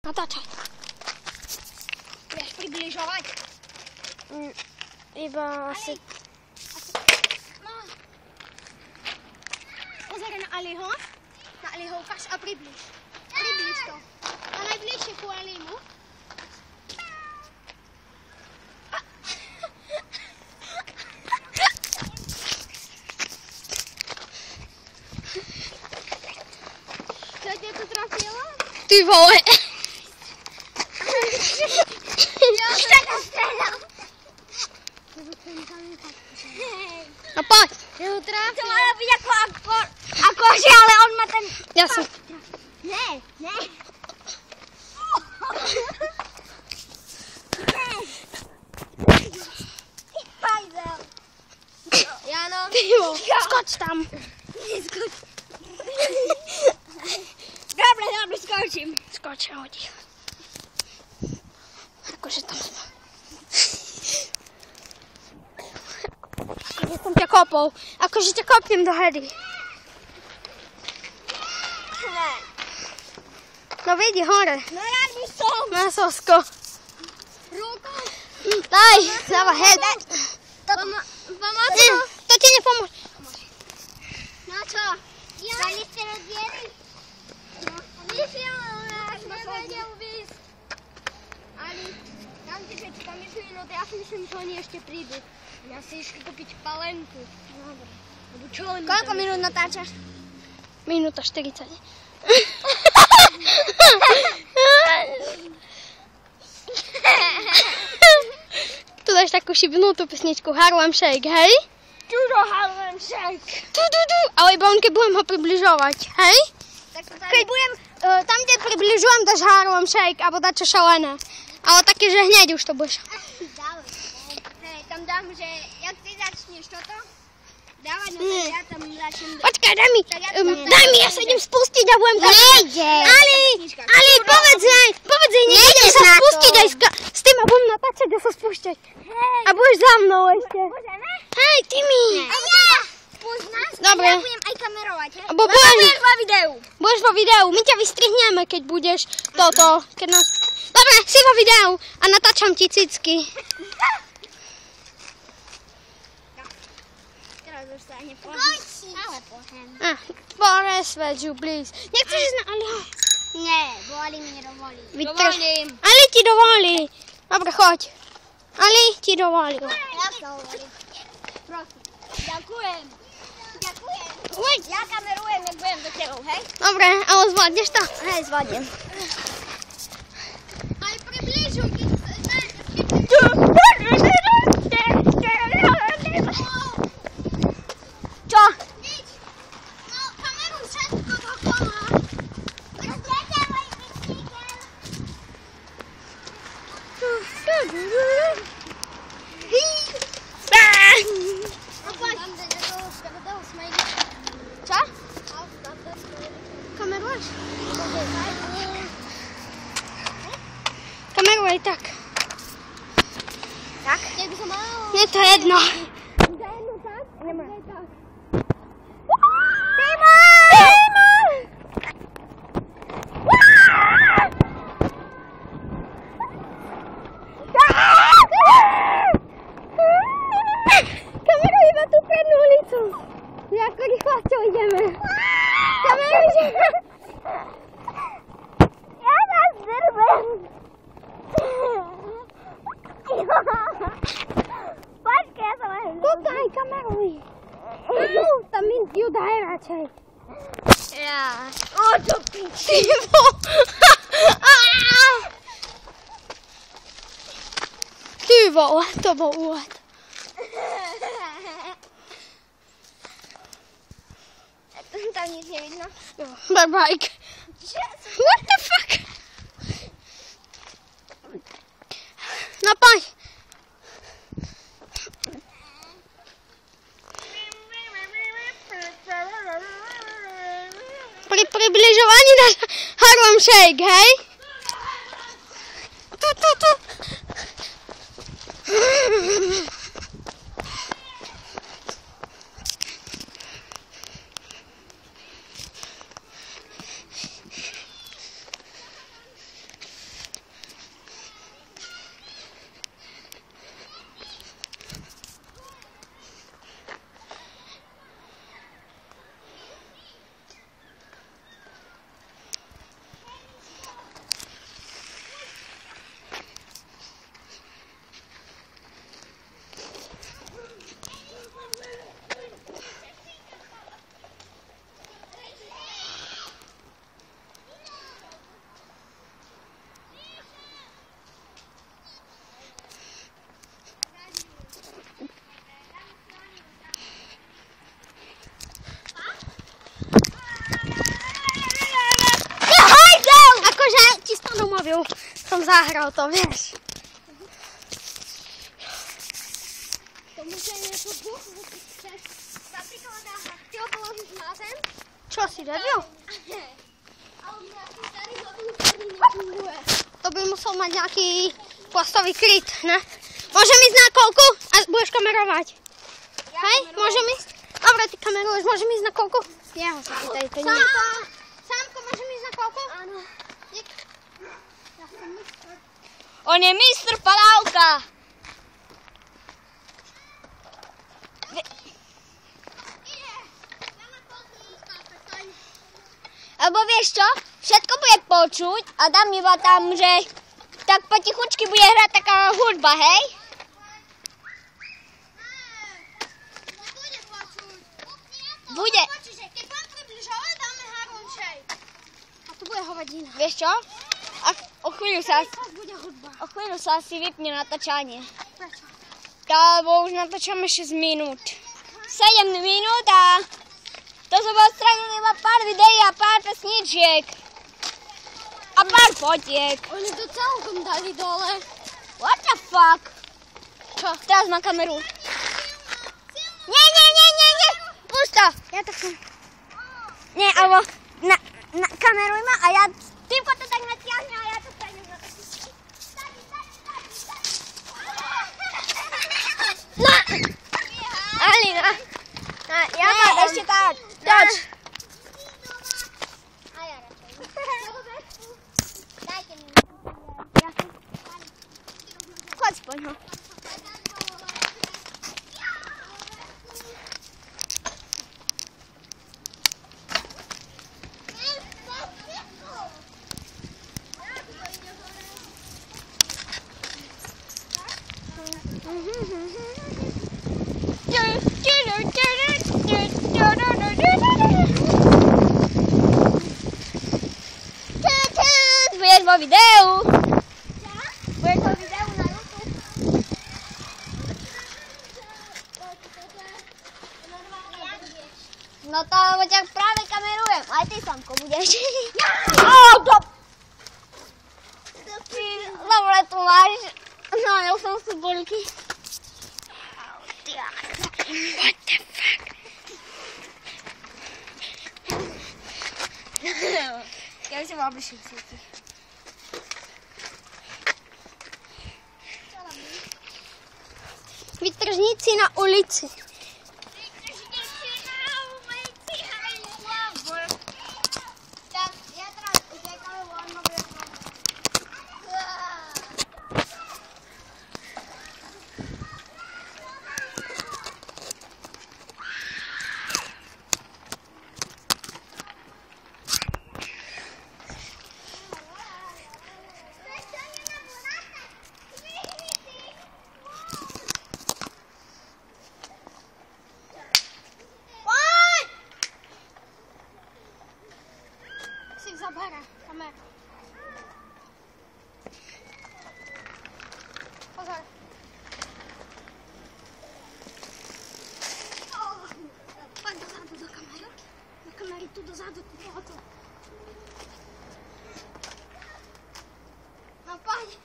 Natáčaj. Budeš približovať? Iba asi... Pozor na Aliho. Na Aliho ukáž a približ. Približ to. A najbližšie ku Alimu. Čo ťa to trafilo? Ty vole. A poď. To malo byť ako že, ale on má ten... Ja som... Ne. Pajzel. Jano. Skoč tam. Skoč. Dobre, skočím. Skoč a hodí. Akože tam sme. Akože som ťa kopol. Akože ťa kopnem do hedy. No vidí hore. No rád by som. Na sosko. Ruku. Daj, dáva head. Pomôcť? To ti nepomôže. No čo? Dali ste rozdiery? Vyšiel, nevedel výsť. Ali, tam ti keď tam išli minúty, ja si myslím, že oni ešte prídu. Ja si išli kúpiť palenku. Dobre. Koľko minút natáčaš? Minúta 40. Tu dáš takú šibnutú pesničku Harlem Shake, hej? Čudo Harlem Shake. Ale iba on, keď budem ho približovať, hej? Keď budem... Tam, kde približujem, dáš Harlem Shake, alebo dáš čo šalené. Ale také, že hneď už to budeš. Tam dám, že jak ty začneš toto, dávať, no tak ja tam začnem... Počkaj, daj mi, ja sa idem spustiť a budem tam... Nejde. Ali, povedz jej, nejdem sa spustiť aj s tým a budem natáčať a sa spúšťať. A budeš za mnou ešte. Môžeme? Hej, Timi. A ja! Spúšť nás, dobre. ja budem aj kamerovať, hej? Budeš vo videu. Budeš vo videu, my ťa vystrihneme, keď budeš toto, keď nás... Dobre, si vo videu a natáčam ti cicky. Teraz už sa nepohneš. Ale pohem. Poresvedžu, please. Nechceš ísť na Aliho? Nie, volí mi nedovolí. Dovolím. Ali ti dovolí. Dobre, choď. Ali ti dovolí. Ja to hovorím. Prosím. Ďakujem. Ja kamerujem, jak budem do tebou, hej? Dobre, ale zvládneš to? Hej, zvládnem. Aj približuj, Čo? Nič. No, kameruj všetko dokola. Rozdeľuj bicykel. Čo? Kameruješ? Kameruj tak. Tak? Jak by som mal... Je to jedno. Za jednu tak? Nemá. Kameruj iba tú prednú ulicu. Ako rýchlasťou ideme. Kameruj, že... Ja vás zdrbem. Počkaj, ja som aj... Tutaj, kameruj. Tam mi ju daj radšej. Ja. O, to piči. Ty vole, to bol úlet. Tam nič nevidno. Barbike. What the fuck? No poď. Pri približovaní na Harlem Shake, hej? Tu. robil. Som zahral to, vieš. To musí niečo chceš napríklad ty ho položíš na zem. Čo si debil? Ale nejaký starý mobil, ktorý nefunguje. To by musel mať nejaký plastový kryt, ne? Môžem ísť na koľku a budeš kamerovať? Hej, môžem ísť? Dobre, ty kameruješ, môžem ísť na koľku? Ja ho sa pýtaj, to nie. Sámko, môžem ísť na koľku? Áno. Ja som mistr. On je mistr Palávka. Alebo vieš čo? Všetko bude počuť a dám iba tam, že tak potichučky bude hrať taká hudba, hej? Bude. Keď vám približovali, dáme harunčej. A tu bude hovadina. Vieš čo? O chvíľu sa Bude hudba. asi vypne natáčanie. Prečo? Lebo už natáčame 6 minút. 7 minút a to sa bolo odstranili iba pár videí a pár pesničiek. A pár fotiek. Oni to celkom dali dole. What the fuck? Čo? Teraz mám kameru. Nie. Pusto. Ja to chcem. Nie, alebo kameruj ma a ja týmko to tak natiahne a ja to stanem na to. No! Alina. Ja Ne, ešte tak. Toč. A ja radšej. Dajte mi. Choď poď ho. Budeš vo videu. Budeš vo videu na YouTube. No to ťa práve kamerujem. Aj ty, Samko, budeš. Dobre, tu máš. No, ja som si bolky. What the fuck? Ja už som oblišil cíti. Vytržníci na ulici. Tak, ja teraz utekám von, Zabera kamerę. Pozor. Chodź dozadu do kamery. Do kamery tu dozadu, tu to. No chodź.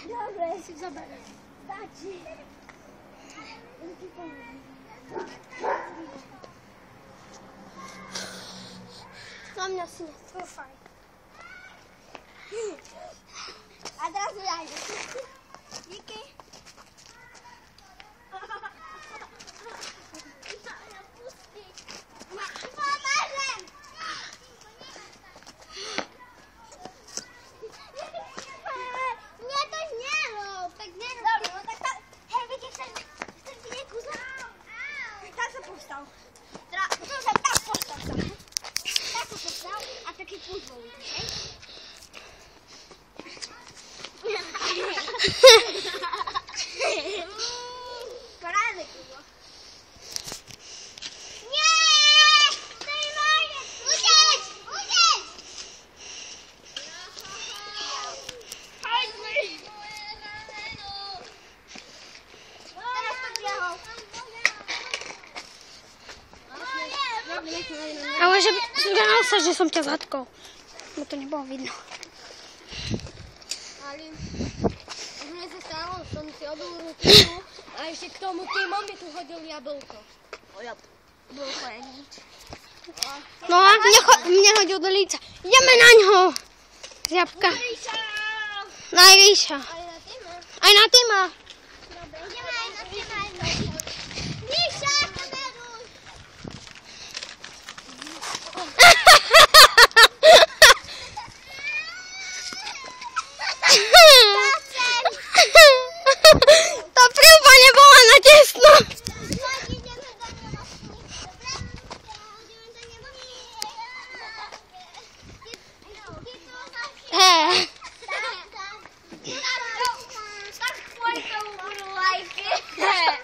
Dobre, Si zaberę. stačí. Na mnie si netrúfaj. A teraz ja idem. Díky. Pomôžem! Nie, to nie rob, tak nie rob. Dobre, no tak hej, wiecie, chcesz mnie kuzą? Tak se powstał. Proszę, tak powstał sam. Tak se powstał, a taki później, Porady, kurwa. Nie! To nie moje! Uciec! Uciec! Chodźmy! sa, že som ťa zatkol. Bo to nebolo vidno. Ale mne sa stalo, som si obil ruku a ešte k tomu tým mami tu hodil jablko. Jablko je nič. No a mne hodil do líca. Ideme na ňo. Z jabka. Na Ríša. Aj na Tima. Ideme aj na Tima. Ríša, kameruj! Tá príba nebola na tesno.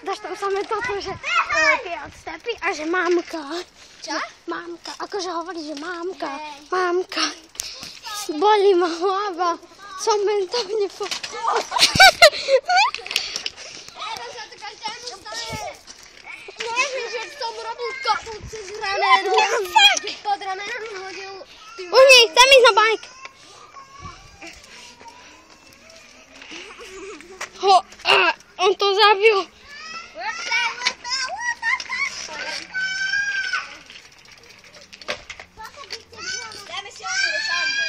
Dáš tam samé toto, že tie odstepy a že mámka. Čo? Mámka, akože hovorí, že mámka. Mámka. Bolí ma hlava. Som mentálne Neviem, že som robil kopu cez rameno. Pod ramenom hodil... Uhni, chcem ísť na bajk. On to zabil. Dajme si onu do sambo.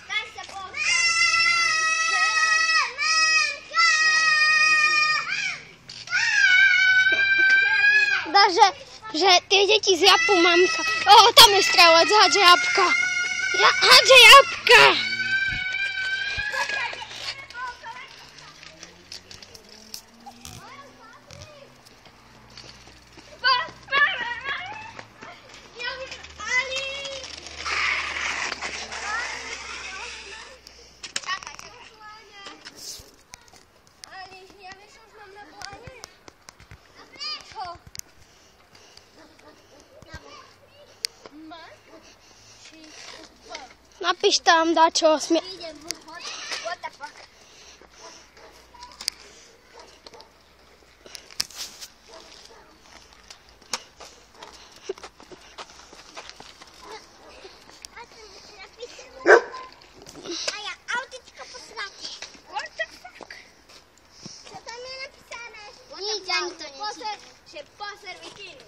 Daj sa po... Že tie deti zjapú mamka. Tam je strelec, hádže jabka. Hádže jabka. Napíš tam dačo. What the fuck? Aja, autičko posláte. What the fuck? Čo tam je napísané? Nič, ani to nečítam. Že po servikínu.